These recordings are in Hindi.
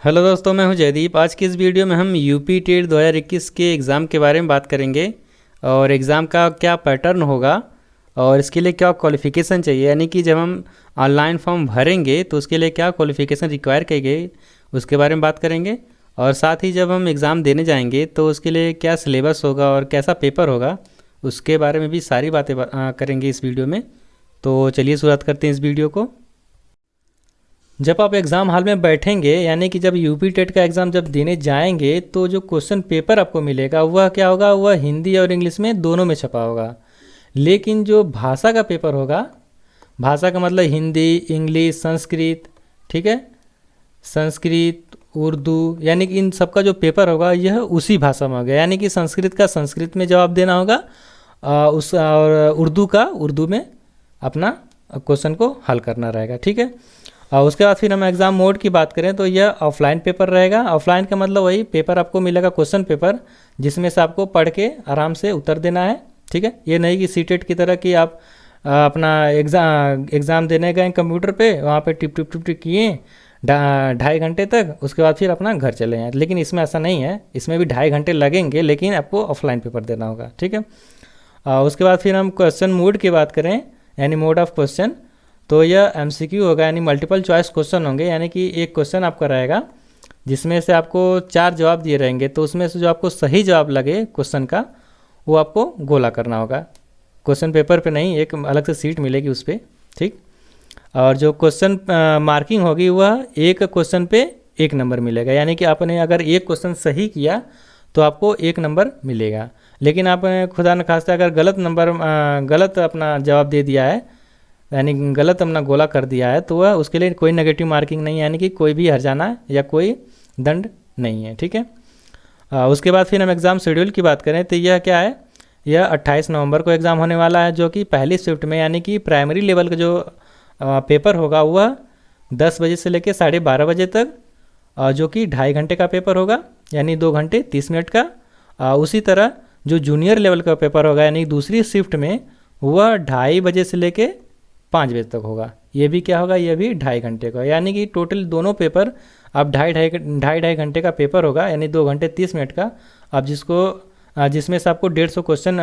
हेलो दोस्तों, मैं हूं जयदीप। आज की इस वीडियो में हम यूपी टेट 2021 के एग्ज़ाम के बारे में बात करेंगे और एग्ज़ाम का क्या पैटर्न होगा और इसके लिए क्या क्वालिफ़िकेशन चाहिए। यानी कि जब हम ऑनलाइन फॉर्म भरेंगे तो उसके लिए क्या क्वालिफ़िकेशन रिक्वायर की गई उसके बारे में बात करेंगे। और साथ ही जब हम एग्ज़ाम देने जाएंगे तो उसके लिए क्या सिलेबस होगा और कैसा पेपर होगा उसके बारे में भी सारी बातें करेंगे इस वीडियो में। तो चलिए शुरुआत करते हैं इस वीडियो को। जब आप एग्ज़ाम हॉल में बैठेंगे यानी कि जब यूपी टेट का एग्ज़ाम जब देने जाएंगे तो जो क्वेश्चन पेपर आपको मिलेगा वह क्या होगा, वह हिंदी और इंग्लिश में दोनों में छपा होगा। लेकिन जो भाषा का पेपर होगा, भाषा का मतलब हिंदी, इंग्लिश, संस्कृत, ठीक है, संस्कृत, उर्दू, यानी कि इन सब का जो पेपर होगा यह उसी भाषा में होगा। यानी कि संस्कृत का संस्कृत में जवाब देना होगा उस और उर्दू का उर्दू में अपना क्वेश्चन को हल करना रहेगा, ठीक है। और उसके बाद फिर हम एग्ज़ाम मोड की बात करें तो यह ऑफलाइन पेपर रहेगा। ऑफलाइन का मतलब वही पेपर आपको मिलेगा, क्वेश्चन पेपर, जिसमें से आपको पढ़ के आराम से उत्तर देना है, ठीक है। ये नहीं कि सीटेट की तरह कि आप अपना एग्ज़ाम देने गए कंप्यूटर पे, वहाँ पे टिप टिप टिप टिप किए 2.5 घंटे तक, उसके बाद फिर अपना घर चले हैं। लेकिन इसमें ऐसा नहीं है, इसमें भी 2.5 घंटे लगेंगे, लेकिन आपको ऑफलाइन पेपर देना होगा, ठीक है। उसके बाद फिर हम क्वेश्चन मोड की बात करें यानी मोड ऑफ क्वेश्चन, तो यह एमसीक्यू होगा यानी मल्टीपल चॉइस क्वेश्चन होंगे। यानी कि एक क्वेश्चन आपका रहेगा जिसमें से आपको 4 जवाब दिए रहेंगे, तो उसमें से जो आपको सही जवाब लगे क्वेश्चन का वो आपको गोला करना होगा। क्वेश्चन पेपर पे नहीं, एक अलग से सीट मिलेगी उस पर, ठीक। और जो क्वेश्चन मार्किंग होगी वह एक क्वेश्चन पे 1 नंबर मिलेगा। यानी कि आपने अगर एक क्वेश्चन सही किया तो आपको 1 नंबर मिलेगा। लेकिन आपने खुदा न खास्ता अगर गलत अपना जवाब दे दिया है, यानी गलत अपना गोला कर दिया है, तो वह उसके लिए कोई नेगेटिव मार्किंग नहीं है, यानी कि कोई भी हर्जाना या कोई दंड नहीं है, ठीक है। उसके बाद फिर हम एग्ज़ाम शेड्यूल की बात करें तो यह क्या है, यह 28 नवंबर को एग्ज़ाम होने वाला है, जो कि पहली शिफ्ट में यानी कि प्राइमरी लेवल का जो पेपर होगा वह 10 बजे से लेकर 12:30 बजे तक, जो कि 2.5 घंटे का पेपर होगा, यानी 2 घंटे 30 मिनट का। उसी तरह जो जूनियर लेवल का पेपर होगा यानी दूसरी शिफ्ट में वह 2:30 बजे से लेके 5 बजे तक होगा। ये भी क्या होगा, ये भी 2.5 घंटे का। यानी कि टोटल दोनों पेपर अब ढाई घंटे का पेपर होगा, यानी 2 घंटे 30 मिनट का। आप जिसमें से आपको 150 क्वेश्चन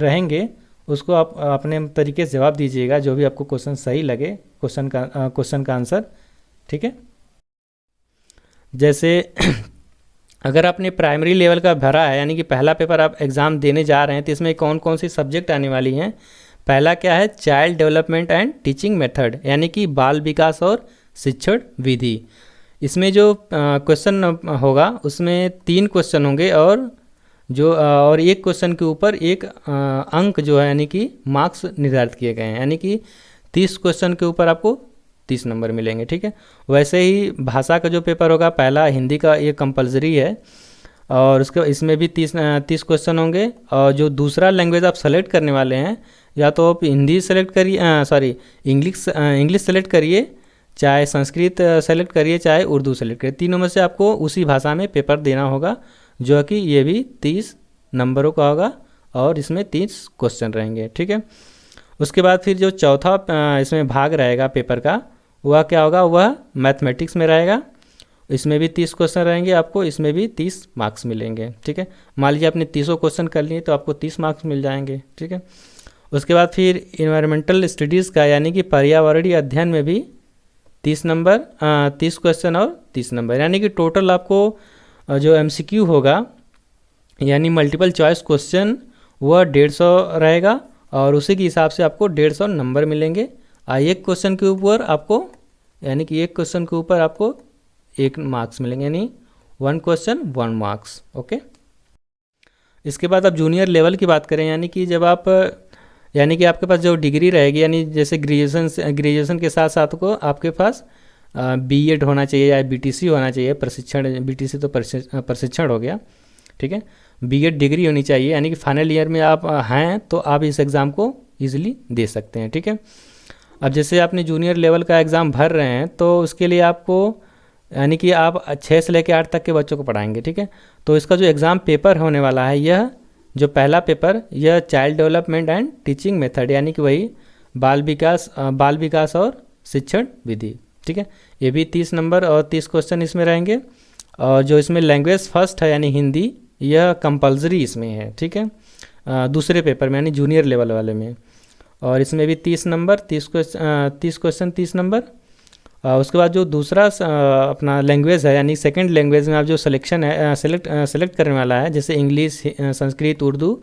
रहेंगे, उसको आप अपने तरीके से जवाब दीजिएगा, जो भी आपको क्वेश्चन सही लगे क्वेश्चन का आंसर, ठीक है। जैसे अगर आपने प्राइमरी लेवल का भरा है यानी कि पहला पेपर आप एग्ज़ाम देने जा रहे हैं, तो इसमें कौन कौन सी सब्जेक्ट आने वाली हैं। पहला क्या है, child development and teaching method, यानी कि बाल विकास और शिक्षण विधि। इसमें जो क्वेश्चन होगा उसमें 3 क्वेश्चन होंगे और एक क्वेश्चन के ऊपर एक अंक जो है यानी कि मार्क्स निर्धारित किए गए हैं। यानी कि 30 क्वेश्चन के ऊपर आपको 30 नंबर मिलेंगे, ठीक है। वैसे ही भाषा का जो पेपर होगा, पहला हिंदी का ये कंपलसरी है और इसमें भी 30 क्वेश्चन होंगे। और जो दूसरा लैंग्वेज आप सेलेक्ट करने वाले हैं, या तो आप हिंदी सेलेक्ट करिए, इंग्लिश सेलेक्ट करिए, चाहे संस्कृत सेलेक्ट करिए, चाहे उर्दू सेलेक्ट करिए, तीनों में से आपको उसी भाषा में पेपर देना होगा, जो कि ये भी 30 नंबरों का होगा और इसमें 30 क्वेश्चन रहेंगे, ठीक है। उसके बाद फिर जो चौथा इसमें भाग रहेगा पेपर का, वह क्या होगा, वह मैथमेटिक्स में रहेगा। इसमें भी 30 क्वेश्चन रहेंगे, आपको इसमें भी 30 मार्क्स मिलेंगे, ठीक है। मान लीजिए आपने 30 क्वेश्चन कर लिए तो आपको 30 मार्क्स मिल जाएंगे, ठीक है। उसके बाद फिर इन्वायरमेंटल स्टडीज़ का यानी कि पर्यावरणीय अध्ययन में भी 30 नंबर, 30 क्वेश्चन और 30 नंबर, यानी कि टोटल आपको जो एमसीक्यू होगा यानी मल्टीपल चॉइस क्वेश्चन वह 150 रहेगा और उसी के हिसाब से आपको 150 नंबर मिलेंगे। एक क्वेश्चन के ऊपर आपको यानी कि एक क्वेश्चन के ऊपर आपको 1 मार्क्स मिलेंगे, यानी 1 क्वेश्चन 1 मार्क्स, ओके। इसके बाद आप जूनियर लेवल की बात करें, यानी कि जब आप यानी कि आपके पास जो डिग्री रहेगी, यानी जैसे ग्रेजुएशन के साथ साथ को आपके पास बीएड होना चाहिए या बीटीसी होना चाहिए, प्रशिक्षण, बीटीसी तो प्रशिक्षण हो गया, ठीक है। बीएड डिग्री होनी चाहिए, यानी कि फाइनल ईयर में आप हैं तो आप इस एग्ज़ाम को ईजिली दे सकते हैं, ठीक है। अब जैसे आपने जूनियर लेवल का एग्ज़ाम भर रहे हैं तो उसके लिए आपको यानी कि आप 6 से लेकर 8 तक के बच्चों को पढ़ाएंगे, ठीक है। तो इसका जो एग्ज़ाम पेपर होने वाला है, यह जो पहला पेपर, यह child development and teaching method, यानी कि वही बाल विकास और शिक्षण विधि, ठीक है। ये भी 30 नंबर और 30 क्वेश्चन इसमें रहेंगे। और जो इसमें लैंग्वेज फर्स्ट है यानी हिंदी, यह कंपलसरी इसमें है, ठीक है, दूसरे पेपर में यानी जूनियर लेवल वाले में। और इसमें भी 30 नंबर, 30 क्वेश्चन 30 नंबर। उसके बाद जो दूसरा अपना लैंग्वेज है यानी सेकंड लैंग्वेज में आप जो सिलेक्शन है सेलेक्ट करने वाला है, जैसे इंग्लिश, संस्कृत, उर्दू,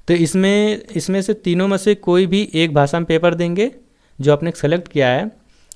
तो इसमें से तीनों में से कोई भी एक भाषा में पेपर देंगे जो आपने सेलेक्ट किया है,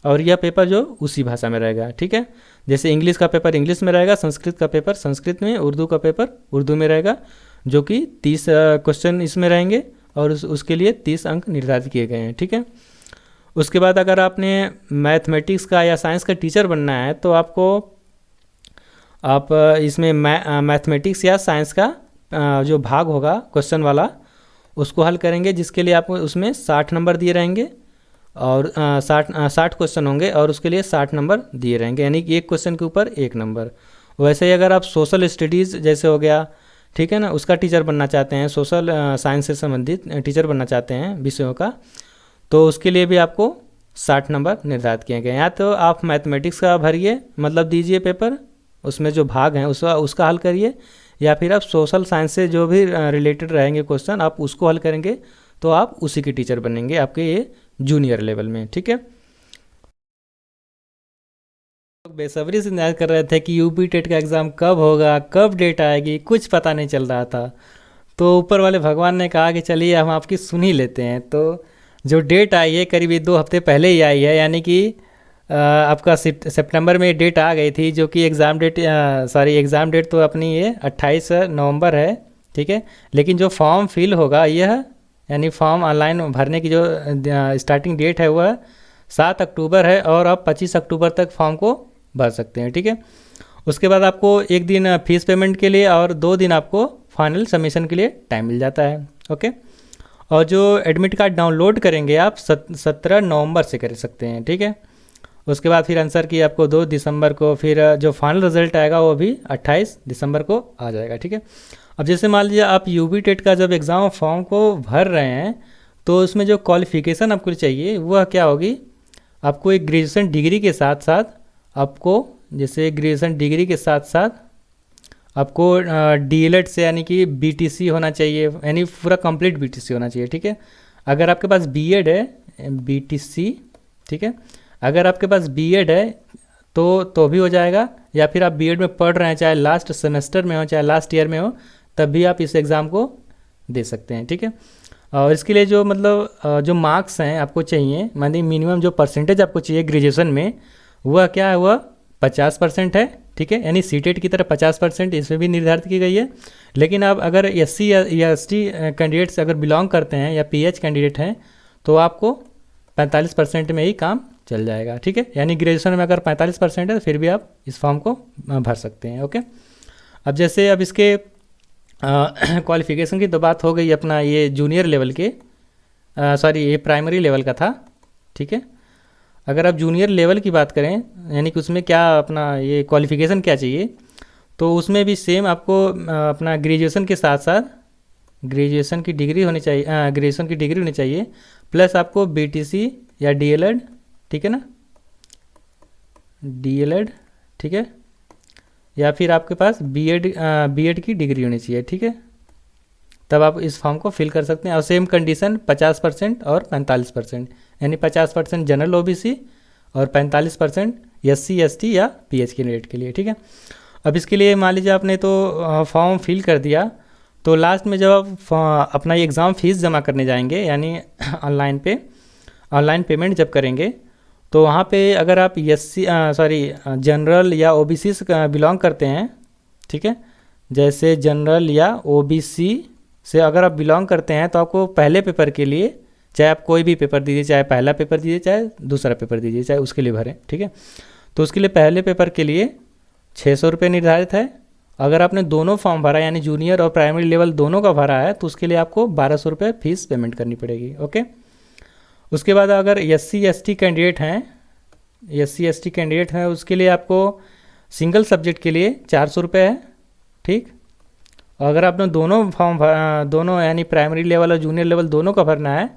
और यह पेपर जो उसी भाषा में रहेगा, ठीक है। जैसे इंग्लिश का पेपर इंग्लिश में रहेगा, संस्कृत का पेपर संस्कृत में, उर्दू का पेपर उर्दू में रहेगा, जो कि 30 क्वेश्चन इसमें रहेंगे और उसके लिए 30 अंक निर्धारित किए गए हैं, ठीक है। उसके बाद अगर आपने मैथमेटिक्स का या साइंस का टीचर बनना है तो आप इसमें मैथमेटिक्स या साइंस का जो भाग होगा क्वेश्चन वाला उसको हल करेंगे, जिसके लिए आपको उसमें 60 नंबर दिए रहेंगे और 60 क्वेश्चन होंगे और उसके लिए 60 नंबर दिए रहेंगे, यानी कि एक क्वेश्चन के ऊपर 1 नंबर। वैसे ही अगर आप सोशल स्टडीज़ जैसे हो गया, ठीक है ना, उसका टीचर बनना चाहते हैं, सोशल साइंस से संबंधित टीचर बनना चाहते हैं विषयों का, तो उसके लिए भी आपको 60 नंबर निर्धारित किए गए हैं। या तो आप मैथमेटिक्स का भरिए, मतलब दीजिए पेपर, उसमें जो भाग हैं उसका हल करिए, या फिर आप सोशल साइंस से जो भी रिलेटेड रहेंगे क्वेश्चन आप उसको हल करेंगे, तो आप उसी के टीचर बनेंगे आपके ये जूनियर लेवल में, ठीक है। बेसब्री से इंतजार कर रहे थे कि यूपी टेट का एग्ज़ाम कब होगा, कब डेट आएगी, कुछ पता नहीं चल रहा था। तो ऊपर वाले भगवान ने कहा कि चलिए हम आपकी सुन ही लेते हैं। तो जो डेट आई है करीब 2 हफ्ते पहले ही आई है, यानी कि आपका सितंबर में डेट आ गई थी, जो कि एग्ज़ाम डेट तो अपनी ये 28 नवंबर है, ठीक है। लेकिन जो फॉर्म फिल होगा यह, यानी फॉर्म ऑनलाइन भरने की जो स्टार्टिंग डेट है वह 7 अक्टूबर है, और आप 25 अक्टूबर तक फॉर्म को भर सकते हैं, ठीक है। उसके बाद आपको 1 दिन फीस पेमेंट के लिए और 2 दिन आपको फाइनल सबमिशन के लिए टाइम मिल जाता है, ओके। और जो एडमिट कार्ड डाउनलोड करेंगे आप 17 नवंबर से कर सकते हैं, ठीक है। उसके बाद फिर आंसर की आपको 2 दिसंबर को, फिर जो फाइनल रिजल्ट आएगा वो भी 28 दिसंबर को आ जाएगा, ठीक है। अब जैसे मान लीजिए आप यूपी टेट का जब एग्ज़ाम फॉर्म को भर रहे हैं, तो उसमें जो क्वालिफ़िकेशन आपको चाहिए वह क्या होगी, आपको एक ग्रेजुएशन डिग्री के साथ साथ आपको, जैसे ग्रेजुएशन डिग्री के साथ साथ आपको डीएलएड से यानी कि बीटीसी होना चाहिए, यानी पूरा कंप्लीट बीटीसी होना चाहिए, ठीक है। अगर आपके पास बीएड है, बीटीसी, ठीक है, अगर आपके पास बीएड है तो भी हो जाएगा, या फिर आप बीएड में पढ़ रहे हैं, चाहे लास्ट सेमेस्टर में हो चाहे लास्ट ईयर में हो, तब भी आप इस एग्ज़ाम को दे सकते हैं, ठीक है। और इसके लिए जो मतलब जो मार्क्स हैं आपको चाहिए, मानिए मिनिमम जो परसेंटेज आपको चाहिए ग्रेजुएशन में, वह क्या है, वह 50% है, ठीक है, यानी सीटेट की तरह 50% इसमें भी निर्धारित की गई है। लेकिन आप अगर एससी या एसटी कैंडिडेट्स अगर बिलोंग करते हैं या पीएच कैंडिडेट हैं, तो आपको 45% में ही काम चल जाएगा, ठीक है। यानी ग्रेजुएशन में अगर 45% है तो फिर भी आप इस फॉर्म को भर सकते हैं, ओके। अब जैसे अब इसके क्वालिफ़िकेशन की तो बात हो गई, अपना ये जूनियर लेवल के, ये प्राइमरी लेवल का था, ठीक है। अगर आप जूनियर लेवल की बात करें, यानी कि उसमें क्या अपना ये क्वालिफ़िकेशन क्या चाहिए, तो उसमें भी सेम आपको अपना ग्रेजुएशन के साथ साथ ग्रेजुएशन की डिग्री होनी चाहिए, प्लस आपको बीटीसी या डीएलएड, ठीक है ना, डीएलएड, ठीक है, या फिर आपके पास बीएड की डिग्री होनी चाहिए, ठीक है, तब आप इस फॉर्म को फिल कर सकते हैं। और सेम कंडीशन 50% और 45%, यानी 50% जनरल ओबीसी और 45% एससी एसटी या पीएच कैंडिडेट के लिए, ठीक है। अब इसके लिए मान लीजिए आपने तो फॉर्म फिल कर दिया, तो लास्ट में जब आप अपना एग्ज़ाम फ़ीस जमा करने जाएंगे, यानी ऑनलाइन पेमेंट जब करेंगे, तो वहाँ पे अगर आप जनरल या ओबीसी से बिलोंग करते हैं, ठीक है, जैसे जनरल या ओबीसी से अगर आप बिलोंग करते हैं, तो आपको पहले पेपर के लिए, चाहे आप कोई भी पेपर दीजिए, चाहे पहला पेपर दीजिए चाहे दूसरा पेपर दीजिए, चाहे उसके लिए भरें, ठीक है, तो उसके लिए पहले पेपर के लिए 600 रुपये निर्धारित है। अगर आपने दोनों फॉर्म भरा, यानी जूनियर और प्राइमरी लेवल दोनों का भरा है, तो उसके लिए आपको 1200 रुपये फीस पेमेंट करनी पड़ेगी, ओके। उसके बाद अगर एससी एसटी कैंडिडेट हैं, उसके लिए आपको सिंगल सब्जेक्ट के लिए 400 रुपये है, ठीक। और अगर आपने दोनों यानी प्राइमरी लेवल और जूनियर लेवल दोनों का भरना है,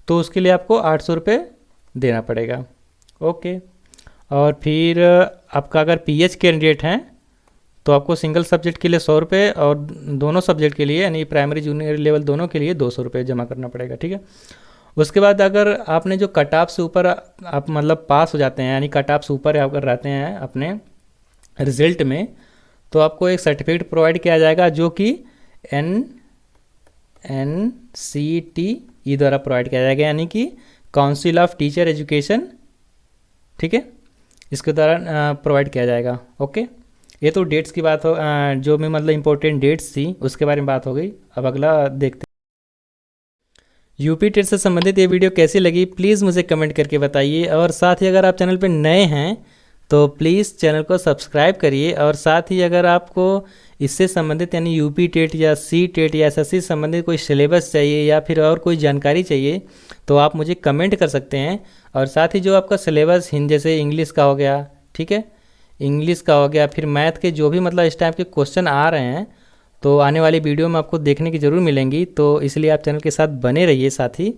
तो उसके लिए आपको 800 रुपये देना पड़ेगा, ओके। और फिर आपका अगर पीएच कैंडिडेट हैं तो आपको सिंगल सब्जेक्ट के लिए 100 रुपये और दोनों सब्जेक्ट के लिए यानी प्राइमरी जूनियर लेवल दोनों के लिए 200 रुपये जमा करना पड़ेगा, ठीक है। उसके बाद अगर आपने जो कट ऑफ से ऊपर आप मतलब पास हो जाते हैं, यानी कट ऑफ से ऊपर अगर रहते हैं अपने रिजल्ट में, तो आपको एक सर्टिफिकेट प्रोवाइड किया जाएगा जो कि NCTE द्वारा प्रोवाइड किया जाएगा, यानी कि काउंसिल ऑफ टीचर एजुकेशन, ठीक है, इसके द्वारा प्रोवाइड किया जाएगा। ओके, ये तो डेट्स की बात हो, जो भी मतलब इंपॉर्टेंट डेट्स थी उसके बारे में बात हो गई। अब अगला देखते हैं। यूपी टेट से संबंधित ये वीडियो कैसी लगी प्लीज़ मुझे कमेंट करके बताइए, और साथ ही अगर आप चैनल पर नए हैं तो प्लीज़ चैनल को सब्सक्राइब करिए, और साथ ही अगर आपको इससे संबंधित यानी यूपी टेट या सी टेट या एसएससी से संबंधित कोई सिलेबस चाहिए या फिर और कोई जानकारी चाहिए तो आप मुझे कमेंट कर सकते हैं। और साथ ही जो आपका सिलेबस हिंदी जैसे इंग्लिश का हो गया, ठीक है, इंग्लिश का हो गया, फिर मैथ के जो भी मतलब इस टाइप के क्वेश्चन आ रहे हैं तो आने वाली वीडियो में आपको देखने की ज़रूर मिलेंगी, तो इसलिए आप चैनल के साथ बने रहिए साथी।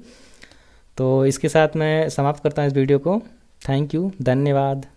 तो इसके साथ मैं समाप्त करता हूँ इस वीडियो को। थैंक यू, धन्यवाद।